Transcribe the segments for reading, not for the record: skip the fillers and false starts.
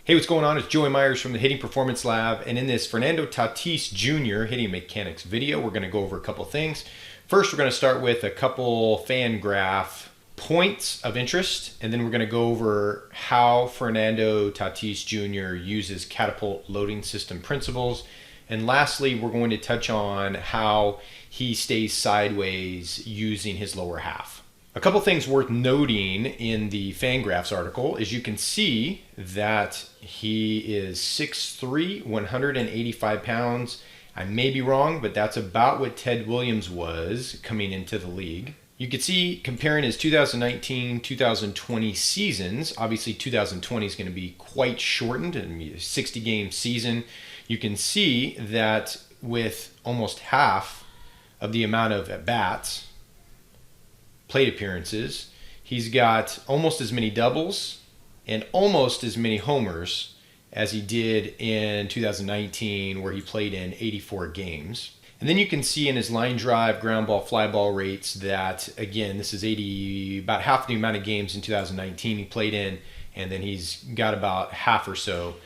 Hey, what's going on? It's Joey Myers from the Hitting Performance Lab, and in this Fernando Tatis Jr. hitting mechanics video, we're going to go over a couple things. First, we're going to start with a couple Fangraph points of interest, and then we're going to go over how Fernando Tatis Jr. uses Catapult Loading System principles. And lastly, we're going to touch on how he stays sideways using his lower half. A couple things worth noting in the Fangraphs article is you can see that he is 6'3", 185 pounds. I may be wrong, but that's about what Ted Williams was coming into the league. You can see comparing his 2019-2020 seasons, obviously 2020 is going to be quite shortened, and a 60-game season. You can see that with almost half of the amount of at-bats, plate appearances, he's got almost as many doubles and almost as many homers as he did in 2019, where he played in 84 games. And then you can see in his line drive, ground ball, fly ball rates that, again, this is about half the amount of games in 2019 he played in, and then he's got about half or so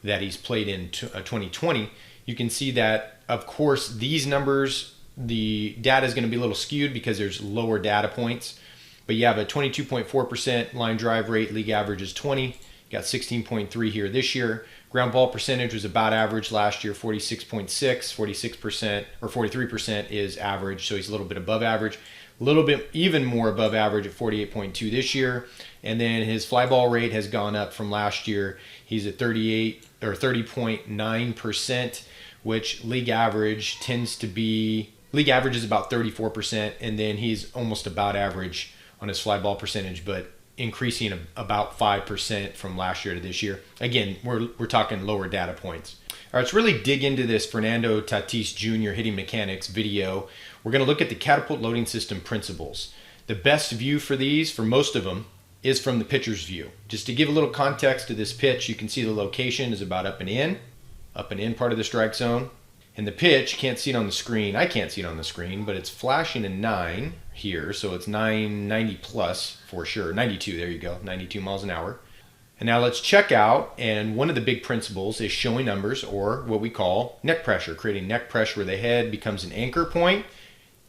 that he's played in 2020. You can see that, of course, these numbers, the data is going to be a little skewed because there's lower data points, but you have a 22.4% line drive rate. League average is 20. You got 16.3 here this year. Ground ball percentage was about average last year, 46.6. 46% or 43% is average, so he's a little bit above average. A little bit even more above average at 48.2 this year. And then his fly ball rate has gone up from last year. He's at 30.9%, which league average tends to be. League average is about 34%, and then he's almost about average on his fly ball percentage, but increasing about 5% from last year to this year. Again, we're talking lower data points. All right, let's really dig into this Fernando Tatis Jr. hitting mechanics video. We're going to look at the Catapult Loading System principles. The best view for these, for most of them, is from the pitcher's view. Just to give a little context to this pitch, you can see the location is about up and in part of the strike zone. And the pitch, you can't see it on the screen. I can't see it on the screen, but it's flashing a 9 here, so it's 990 plus for sure. 92, there you go, 92 miles an hour. And now let's check out, and one of the big principles is showing numbers, or what we call neck pressure, creating neck pressure where the head becomes an anchor point,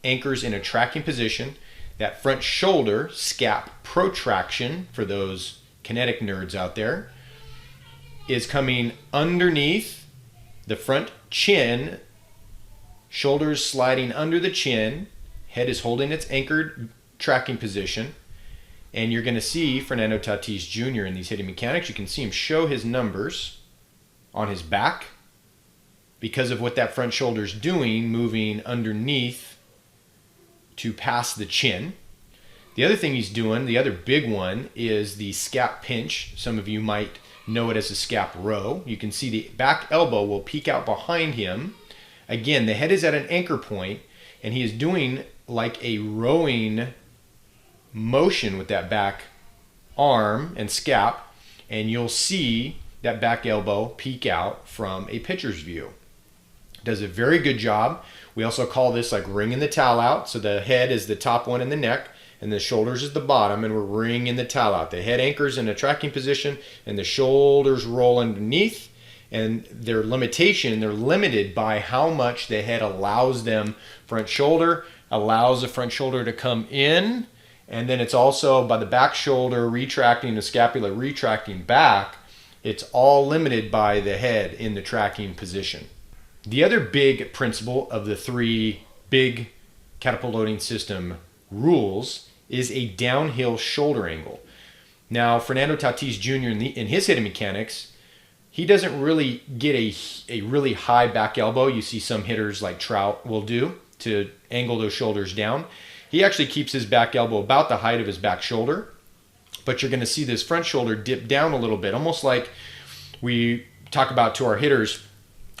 anchors in a tracking position. That front shoulder, scap protraction, for those kinetic nerds out there, is coming underneath the front chin, shoulders sliding under the chin, head is holding its anchored tracking position, and you're going to see Fernando Tatis Jr. in these hitting mechanics. You can see him show his numbers on his back because of what that front shoulder's doing, moving underneath to pass the chin. The other thing he's doing, the other big one, is the scap pinch. Some of you might know it as a scap row. You can see the back elbow will peek out behind him. Again, the head is at an anchor point, and he is doing like a rowing motion with that back arm and scap, and you'll see that back elbow peek out from a pitcher's view. Does a very good job. We also call this like wringing the towel out. So the head is the top one in the neck, and the shoulders is the bottom, and we're wringing the towel out. The head anchors in a tracking position, and the shoulders roll underneath. And their limitation, they're limited by how much the head allows them. Front shoulder allows the front shoulder to come in, and then it's also by the back shoulder retracting, the scapula retracting back. It's all limited by the head in the tracking position. The other big principle of the three big Catapult Loading System rules is a downhill shoulder angle. Now, Fernando Tatis Jr. in his hitting mechanics, he doesn't really get a really high back elbow. You see some hitters like Trout will do to angle those shoulders down. He actually keeps his back elbow about the height of his back shoulder, but you're going to see this front shoulder dip down a little bit, almost like we talk about to our hitters,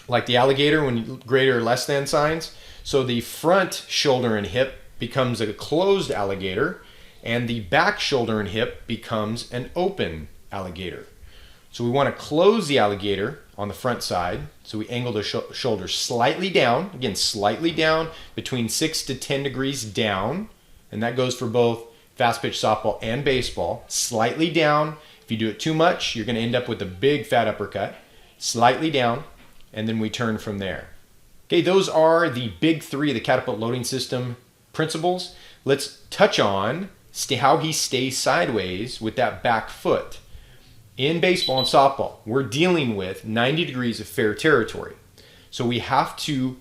like the alligator when greater or less than signs. So the front shoulder and hip becomes a closed alligator, and the back shoulder and hip becomes an open alligator. So we want to close the alligator on the front side, so we angle the shoulder slightly down, again slightly down, between 6 to 10 degrees down, and that goes for both fast pitch softball and baseball, slightly down, If you do it too much, you're going to end up with a big fat uppercut, slightly down, and then we turn from there. Okay, those are the big three of the Catapult Loading System principles. Let's touch on how he stays sideways with that back foot. In baseball and softball, we're dealing with 90 degrees of fair territory. So we have to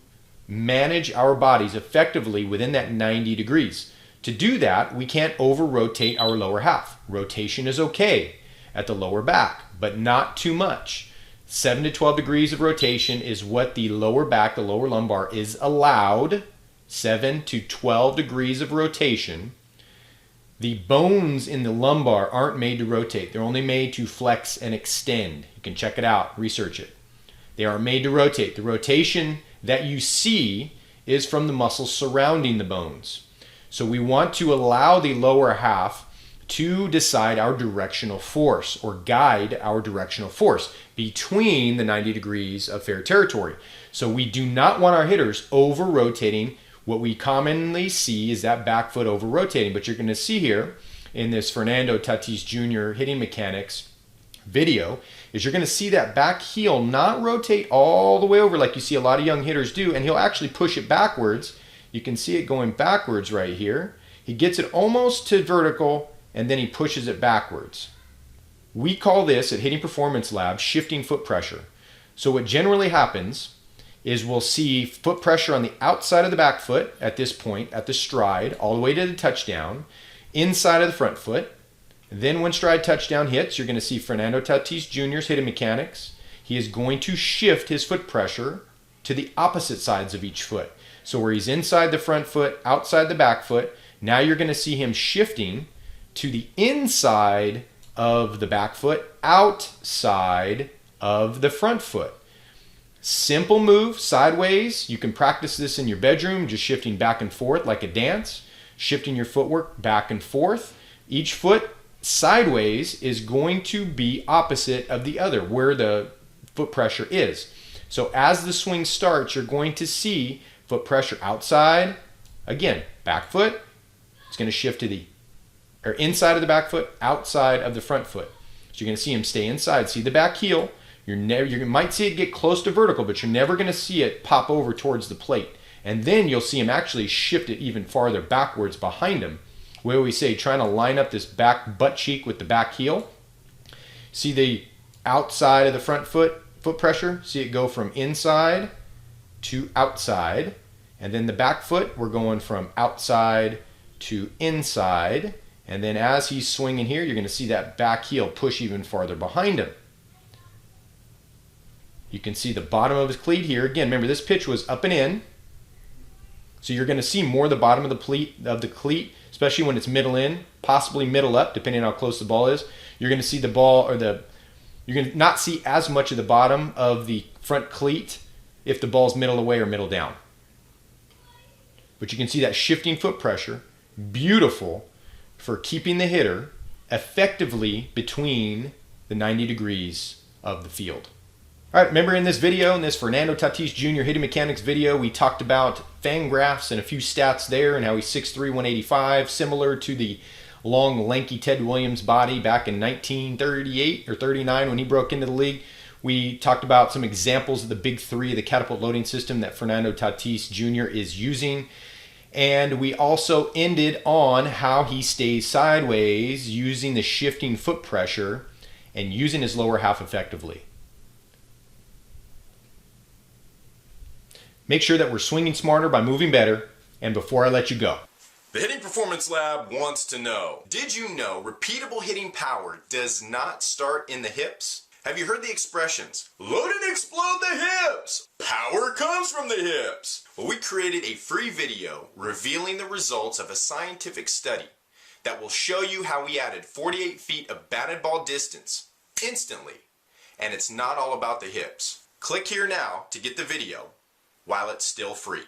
manage our bodies effectively within that 90 degrees. To do that, we can't over-rotate our lower half. Rotation is okay at the lower back, but not too much. 7 to 12 degrees of rotation is what the lower back, the lower lumbar, is allowed. 7 to 12 degrees of rotation. The bones in the lumbar aren't made to rotate. They're only made to flex and extend. You can check it out, research it. They are made to rotate. The rotation that you see is from the muscles surrounding the bones. So we want to allow the lower half to decide our directional force or guide our directional force between the 90 degrees of fair territory. So we do not want our hitters over-rotating. What we commonly see is that back foot over-rotating, but you're going to see here in this Fernando Tatis Jr. hitting mechanics video is you're going to see that back heel not rotate all the way over like you see a lot of young hitters do, and he'll actually push it backwards. You can see it going backwards right here. He gets it almost to vertical, and then he pushes it backwards. We call this at Hitting Performance Lab shifting foot pressure. So what generally happens is we'll see foot pressure on the outside of the back foot at this point, at the stride, all the way to the touchdown, inside of the front foot. Then when stride touchdown hits, you're going to see Fernando Tatis Jr.'s hitting mechanics. He is going to shift his foot pressure to the opposite sides of each foot. So where he's inside the front foot, outside the back foot, now you're going to see him shifting to the inside of the back foot, outside of the front foot. Simple move, sideways. You can practice this in your bedroom, just shifting back and forth like a dance, shifting your footwork back and forth. Each foot sideways is going to be opposite of the other, where the foot pressure is. So as the swing starts, you're going to see foot pressure outside. Again, back foot, it's going to shift to the inside of the back foot, outside of the front foot. So you're going to see him stay inside. See the back heel. You might see it get close to vertical, but you're never going to see it pop over towards the plate. And then you'll see him actually shift it even farther backwards behind him, where we say trying to line up this back butt cheek with the back heel. See the outside of the front foot pressure? See it go from inside to outside. And then the back foot, we're going from outside to inside. And then as he's swinging here, you're going to see that back heel push even farther behind him. You can see the bottom of his cleat here. Again, remember this pitch was up and in. So you're going to see more the bottom of the cleat, especially when it's middle in, possibly middle up, depending on how close the ball is. You're going to see the ball, or you're going to not see as much of the bottom of the front cleat if the ball's middle away or middle down. But you can see that shifting foot pressure, beautiful for keeping the hitter effectively between the 90 degrees of the field. All right, remember in this video, in this Fernando Tatis Jr. hitting mechanics video, we talked about Fangraphs and a few stats there and how he's 6'3", 185, similar to the long, lanky Ted Williams body back in 1938 or 39 when he broke into the league. We talked about some examples of the big three of the Catapult Loading System that Fernando Tatis Jr. is using. And we also ended on how he stays sideways using the shifting foot pressure and using his lower half effectively. Make sure that we're swinging smarter by moving better. And before I let you go, the Hitting Performance Lab wants to know, did you know repeatable hitting power does not start in the hips? Have you heard the expressions, load and explode the hips? Power comes from the hips. Well, we created a free video revealing the results of a scientific study that will show you how we added 48 feet of batted ball distance instantly. And it's not all about the hips. Click here now to get the video while it's still free.